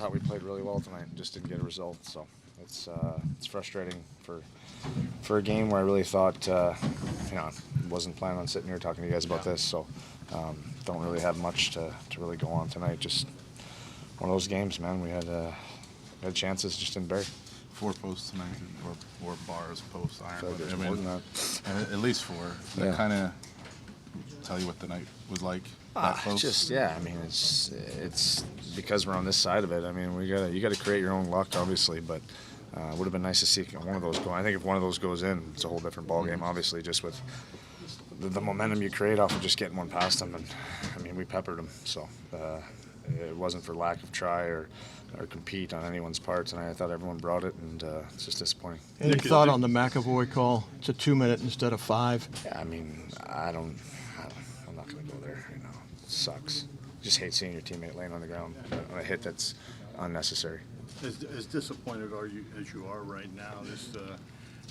thought we played really well tonight and just didn't get a result. So it's frustrating for a game where I really thought, wasn't planning on sitting here talking to you guys about this. So don't really have much to really go on tonight. Just one of those games, man. We had chances, just didn't bury. 4 posts tonight, or bars, posts, iron. There's more than that. At least 4. That kind of tell you what the night was like. It's because we're on this side of it. I mean, you got to create your own luck, obviously, but it would have been nice to see one of those go. I think if one of those goes in, it's a whole different ballgame, obviously, just with the momentum you create off of just getting one past them. And I mean, we peppered them, so it wasn't for lack of try or compete on anyone's parts, and I thought everyone brought it, and it's just disappointing. Any thought on the McAvoy call? It's a 2-minute instead of 5. Yeah, I mean, I'm not going to go there. It sucks. Just hate seeing your teammate laying on the ground on a hit that's unnecessary. As disappointed as you are right now,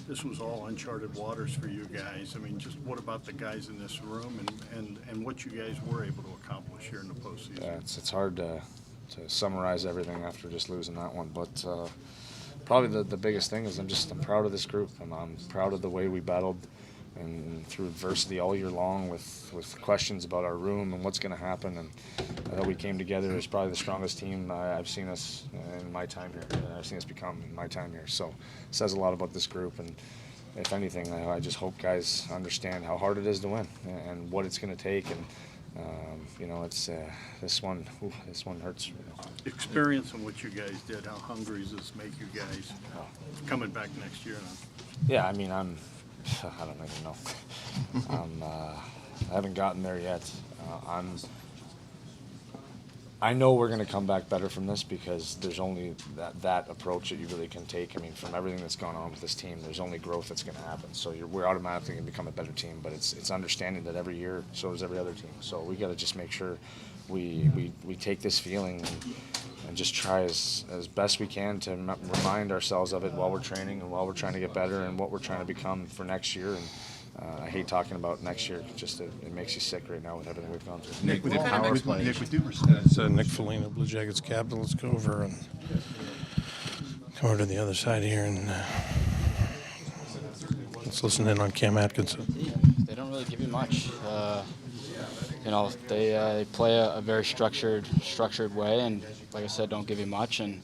this was all uncharted waters for you guys. I mean, just what about the guys in this room and what you guys were able to accomplish here in the postseason? Yeah, it's hard to summarize everything after just losing that one, but probably the biggest thing is I'm proud of this group. I'm proud of the way we battled and through adversity all year long with questions about our room and what's going to happen, and I thought we came together as probably the strongest team I've seen us in my time here. I've seen us become in my time here, so it says a lot about this group, and if anything, I just hope guys understand how hard it is to win and what it's going to take, and it's this one hurts. Experience and what you guys did, how hungry does this make you guys coming back next year? Yeah, I mean, I don't even know. I haven't gotten there yet. I know we're going to come back better from this because there's only that approach that you really can take. I mean, from everything that's gone on with this team, there's only growth that's going to happen. So we're automatically going to become a better team, but it's understanding that every year, so does every other team. So we got to just make sure we take this feeling and just try as best we can to remind ourselves of it while we're training and while we're trying to get better and what we're trying to become for next year. And I hate talking about next year. It makes you sick right now with everything we've gone through. Nick, with power play. Nick, with due respect. It's Nick Foligno, Blue Jackets captain. Let's go over to the other side here and let's listen in on Cam Atkinson. They don't really give you much. They play a very structured way, and like I said, don't give you much. And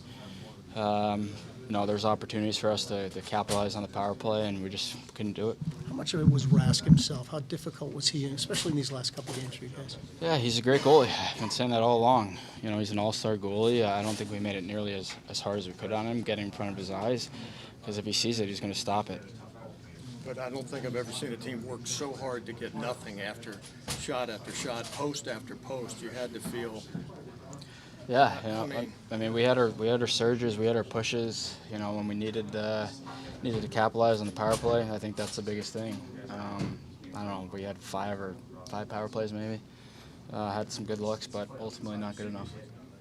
there's opportunities for us to capitalize on the power play, and we just couldn't do it. How much of it was Rask himself? How difficult was he, especially in these last couple of games for you guys? Yeah, he's a great goalie. I've been saying that all along. He's an all-star goalie. I don't think we made it nearly as hard as we could on him, getting in front of his eyes, because if he sees it, he's going to stop it. But I don't think I've ever seen a team work so hard to get nothing after shot, post after post. You had to feel. Yeah, I mean, we had our surges, we had our pushes. When we needed to capitalize on the power play. I think that's the biggest thing. I don't know, we had 5 power plays maybe. Had some good looks, but ultimately not good enough.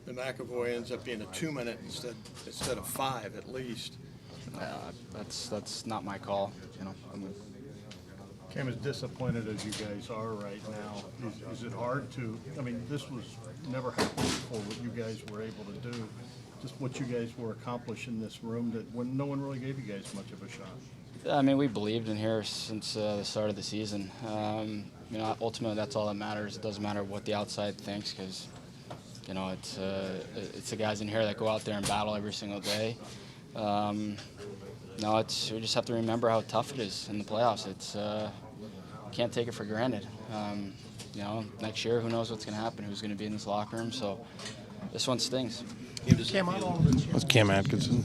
The McAvoy ends up being a 2-minute instead of 5 at least. That's not my call. Cam, as disappointed as you guys are right now, is it hard to? I mean, this was never happened before. What you guys were able to do, just what you guys were accomplishing in this room, that when no one really gave you guys much of a shot. I mean, we believed in here since the start of the season. Ultimately, that's all that matters. It doesn't matter what the outside thinks, because it's the guys in here that go out there and battle every single day. We just have to remember how tough it is in the playoffs. Can't take it for granted. Next year, who knows what's going to happen? Who's going to be in this locker room? So this one stings. With Cam Atkinson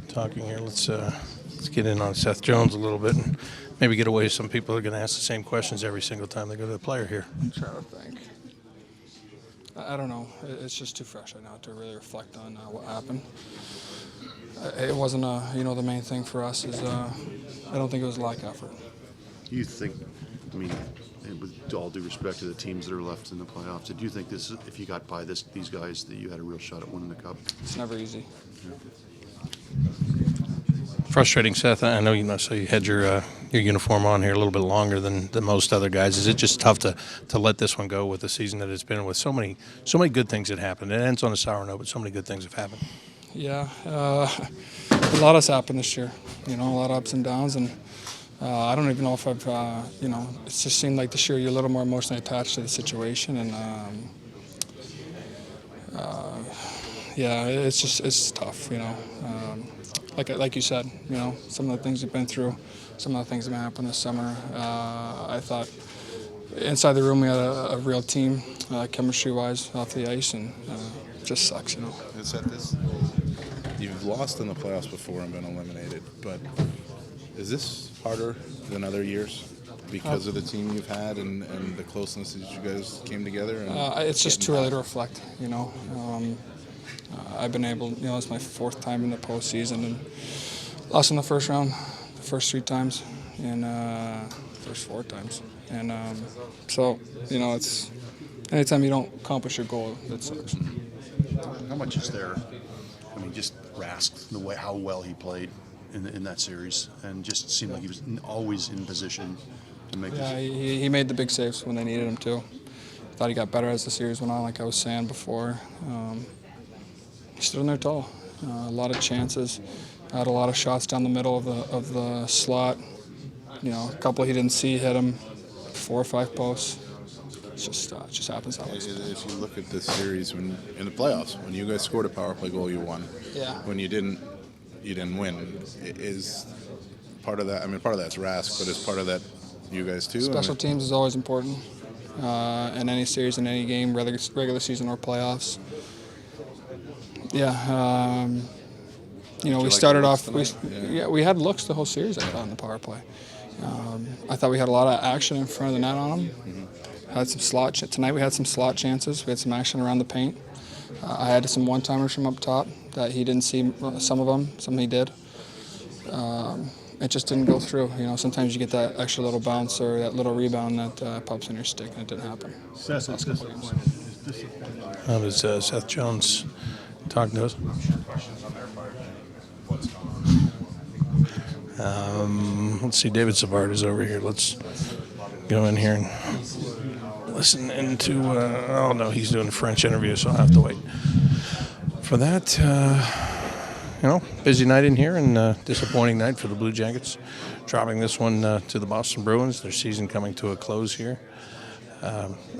talking here, let's get in on Seth Jones a little bit and maybe get away. Some people are going to ask the same questions every single time they go to the player here. I'm trying to think. I don't know. It's just too fresh right now to really reflect on what happened. It wasn't, the main thing for us is I don't think it was lack of effort. You think, with all due respect to the teams that are left in the playoffs, did you think if you got by these guys, that you had a real shot at winning the cup? It's never easy. Yeah. Frustrating, Seth. I know so you had your uniform on here a little bit longer than most other guys. Is it just tough to let this one go with the season that it's been, with so many good things that happened? It ends on a sour note, but so many good things have happened. Yeah, a lot has happened this year. A lot of ups and downs, and I don't even know if I've, it's just seemed like this year you're a little more emotionally attached to the situation, and yeah, it's tough. Like you said, some of the things we've been through, some of the things that happened this summer. I thought inside the room we had a real team, chemistry-wise, off the ice, and it just sucks, It's at this. You've lost in the playoffs before and been eliminated, but is this harder than other years because of the team you've had and the closeness that you guys came together? And it's just too early to reflect, I've been able, it's my 4th time in the postseason, and lost in the first round, the first 3 times, and first 4 times. And so, it's anytime you don't accomplish your goal, that sucks. How much is there? I mean, just Rask, the way how well he played in that series, and just seemed like he was always in position to make. Yeah, he made the big saves when they needed him to. Thought he got better as the series went on, like I was saying before. He stood in there tall. A lot of chances. Had a lot of shots down the middle of the slot. A couple he didn't see hit him. 4 or 5 posts. It just happens that way. If you look at this series, when in the playoffs, when you guys scored a power play goal, you won. Yeah. When you didn't win. Is part of that? I mean, part of that's Rask, but is part of that you guys too? Special teams is always important in any series, in any game, whether it's regular season or playoffs. Yeah. We started off. We had looks the whole series, I thought, on the power play. I thought we had a lot of action in front of the net on them. Mm-hmm. Had some slot tonight. We had some slot chances. We had some action around the paint. I had some one-timers from up top that he didn't see. Some of them, some he did. It just didn't go through. Sometimes you get that extra little bounce or that little rebound that pops in your stick, and it didn't happen. Seth, it's disappointing. How does Seth Jones talk to us? Let's see, David Savard is over here. Let's go in here and listen into, oh no, he's doing a French interview, so I'll have to wait for that. Busy night in here and disappointing night for the Blue Jackets. Dropping this one to the Boston Bruins, their season coming to a close here.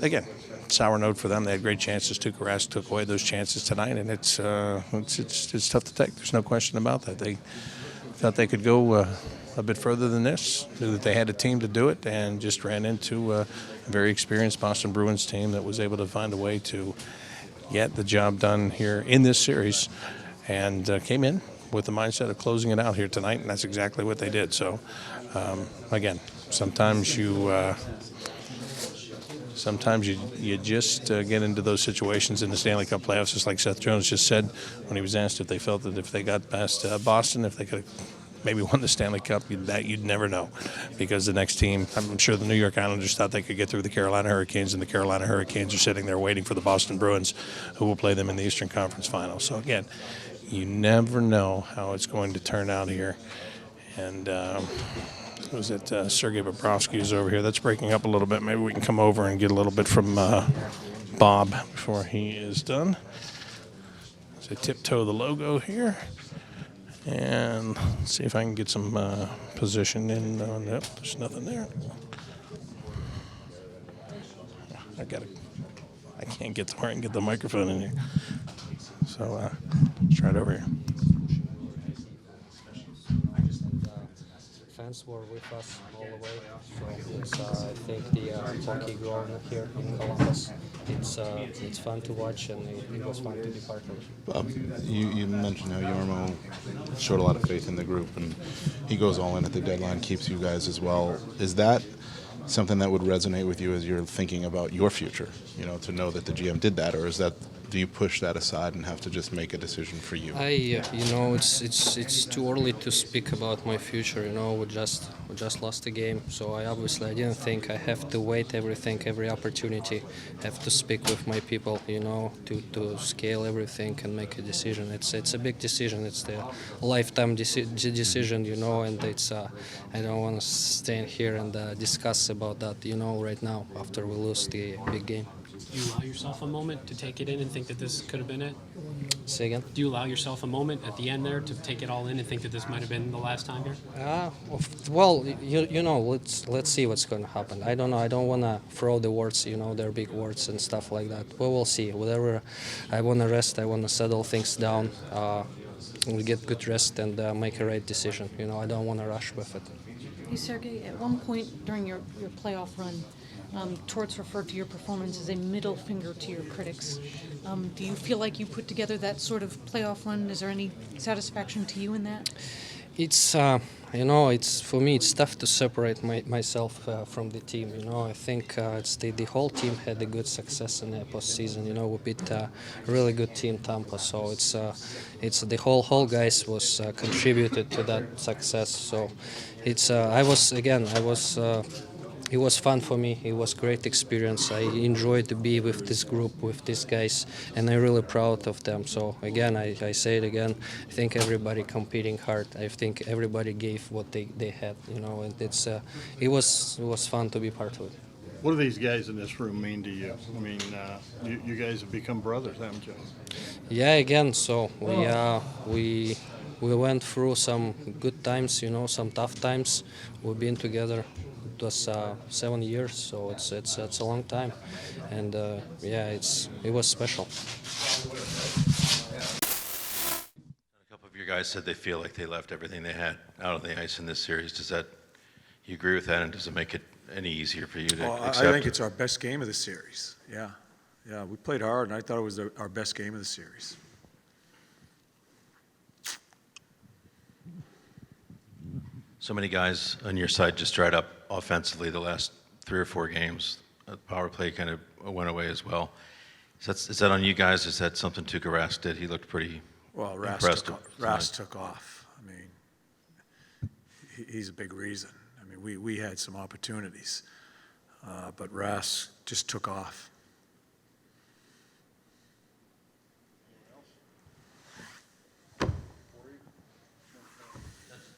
Again, sour note for them. They had great chances. Tuukka Rask took away those chances tonight, and it's tough to take. There's no question about that. They thought they could go a bit further than this, knew that they had a team to do it, and just ran into a very experienced Boston Bruins team that was able to find a way to get the job done here in this series, and came in with the mindset of closing it out here tonight, and that's exactly what they did. So, again, sometimes you just get into those situations in the Stanley Cup playoffs, just like Seth Jones just said when he was asked if they felt that if they got past Boston, if they could have maybe won the Stanley Cup, you'd never know, because the next team, I'm sure the New York Islanders thought they could get through the Carolina Hurricanes, and the Carolina Hurricanes are sitting there waiting for the Boston Bruins, who will play them in the Eastern Conference Finals. So again, you never know how it's going to turn out here. And was it Sergei Bobrovsky is over here? That's breaking up a little bit. Maybe we can come over and get a little bit from Bob before he is done. So tiptoe the logo here. And let's see if I can get some position in. Nope, there's nothing there. I can't get to where I can get the microphone in here. So let's try it over here. Fans were with us all the way, so it's, I think the hockey grown here in Columbus. It's fun to watch, and it was fun to be part of it. You mentioned how Jarmo showed a lot of faith in the group, and he goes all in at the deadline, keeps you guys as well. Is that something that would resonate with you as you're thinking about your future? To know that the GM did that, or is that do you push that aside and have to just make a decision for you? It's too early to speak about my future. We just lost the game, so I didn't think I have to wait every opportunity, have to speak with my people, to scale everything and make a decision. It's a big decision. It's the lifetime decision, and it's I don't want to stand here and discuss about that, right now after we lose the big game. Do you allow yourself a moment to take it in and think that this could have been it? Say again? Do you allow yourself a moment at the end there to take it all in and think that this might have been the last time here? Well, let's see what's going to happen. I don't know. I don't want to throw the words, they're big words and stuff like that. But we'll see. Whatever. I want to rest. I want to settle things down. We'll get good rest and make a right decision. I don't want to rush with it. Hey, Sergei, at one point during your playoff run, Torts referred to your performance as a middle finger to your critics. Do you feel like you put together that sort of playoff run? Is there any satisfaction to you in that? It's it's for me. It's tough to separate myself from the team. I think it's the whole team had a good success in the postseason. We beat a really good team, Tampa. So it's the whole guys was contributed to that success. So it was fun for me. It was great experience. I enjoyed to be with this group, with these guys, and I'm really proud of them. So again, I say it again. I think everybody competing hard. I think everybody gave what they had. And it was fun to be part of it. What do these guys in this room mean to you? I mean, you guys have become brothers, haven't you? Yeah, again. So we went through some good times, some tough times. We've been together. It was 7 years, so it's a long time, and it was special. A couple of your guys said they feel like they left everything they had out on the ice in this series. You agree with that, and does it make it any easier for you to accept? I think it's our best game of the series. Yeah, we played hard, and I thought it was our best game of the series. So many guys on your side just dried up offensively the last 3 or 4 games. The power play kind of went away as well. Is that on you guys? Is that something Tuukka Rask did? He looked pretty impressed. Rask took off. I mean, he's a big reason. I mean, we had some opportunities, but Rask just took off.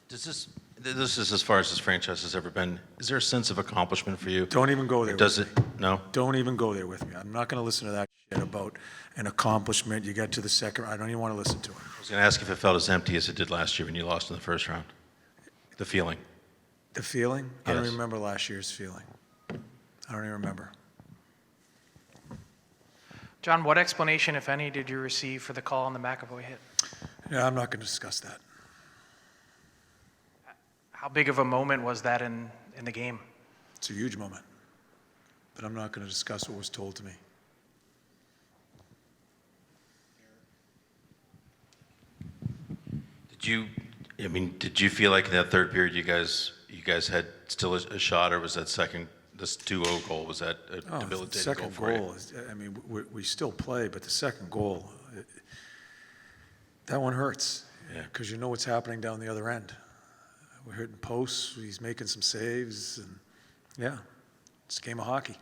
This is as far as this franchise has ever been. Is there a sense of accomplishment for you? Don't even go there. Does it? No? Don't even go there with me. I'm not going to listen to that shit about an accomplishment. You got to the second. I don't even want to listen to it. I was going to ask if it felt as empty as it did last year when you lost in the first round. The feeling. The feeling? I don't Yes. remember last year's feeling. I don't even remember. John, what explanation, if any, did you receive for the call on the McAvoy hit? Yeah, I'm not going to discuss that. How big of a moment was that in the game? It's a huge moment. But I'm not going to discuss what was told to me. Did you feel like in that third period you guys had still a shot, or was that this 2-0 goal, was that a debilitating the second goal for goal is, I mean, we still play, but the second goal, that one hurts. Yeah. Because you know what's happening down the other end. We're hitting posts, he's making some saves, and yeah, it's a game of hockey.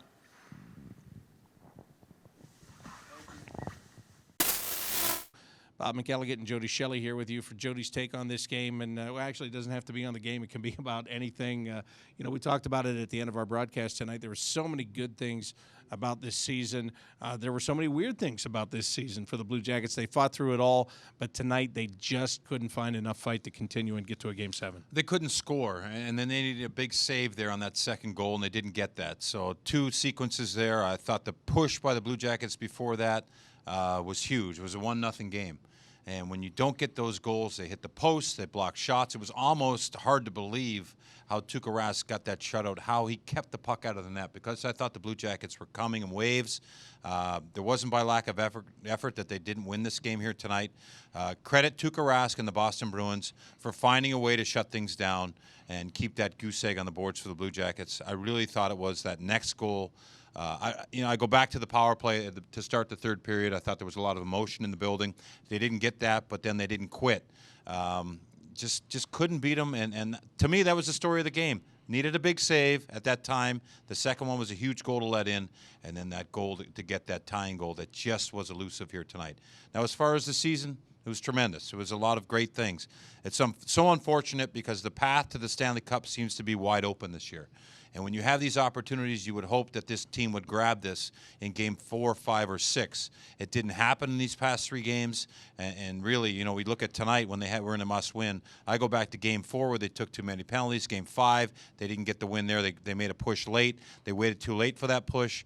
Bob McElligott and Jody Shelley here with you for Jody's take on this game. And actually, it doesn't have to be on the game. It can be about anything. We talked about it at the end of our broadcast tonight. There were so many good things about this season. There were so many weird things about this season for the Blue Jackets. They fought through it all, but tonight they just couldn't find enough fight to continue and get to a Game 7. They couldn't score, and then they needed a big save there on that second goal, and they didn't get that. So 2 sequences there. I thought the push by the Blue Jackets before that was huge. It was a 1-0 game. And when you don't get those goals, they hit the post, they block shots. It was almost hard to believe how Tuukka Rask got that shutout, how he kept the puck out of the net, because I thought the Blue Jackets were coming in waves. There wasn't by lack of effort that they didn't win this game here tonight. Credit Tuukka Rask and the Boston Bruins for finding a way to shut things down and keep that goose egg on the boards for the Blue Jackets. I really thought it was that next goal I go back to the power play to start the third period. I thought there was a lot of emotion in the building. They didn't get that, but then they didn't quit. Just couldn't beat them, and to me, that was the story of the game. Needed a big save at that time. The second one was a huge goal to let in, and then that goal to get that tying goal that just was elusive here tonight. Now, as far as the season, it was tremendous. It was a lot of great things. It's so unfortunate because the path to the Stanley Cup seems to be wide open this year. And when you have these opportunities, you would hope that this team would grab this in game 4, 5, or 6. It didn't happen in these past 3 games. And really, we look at tonight when were in a must-win. I go back to game 4 where they took too many penalties. Game 5, they didn't get the win there. They made a push late. They waited too late for that push.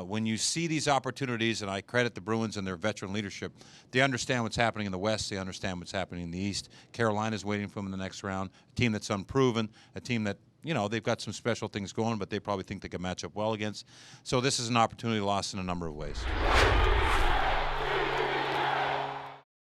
When you see these opportunities, and I credit the Bruins and their veteran leadership, they understand what's happening in the West. They understand what's happening in the East. Carolina's waiting for them in the next round. A team that's unproven, a team that they've got some special things going, but they probably think they can match up well against. So this is an opportunity lost in a number of ways.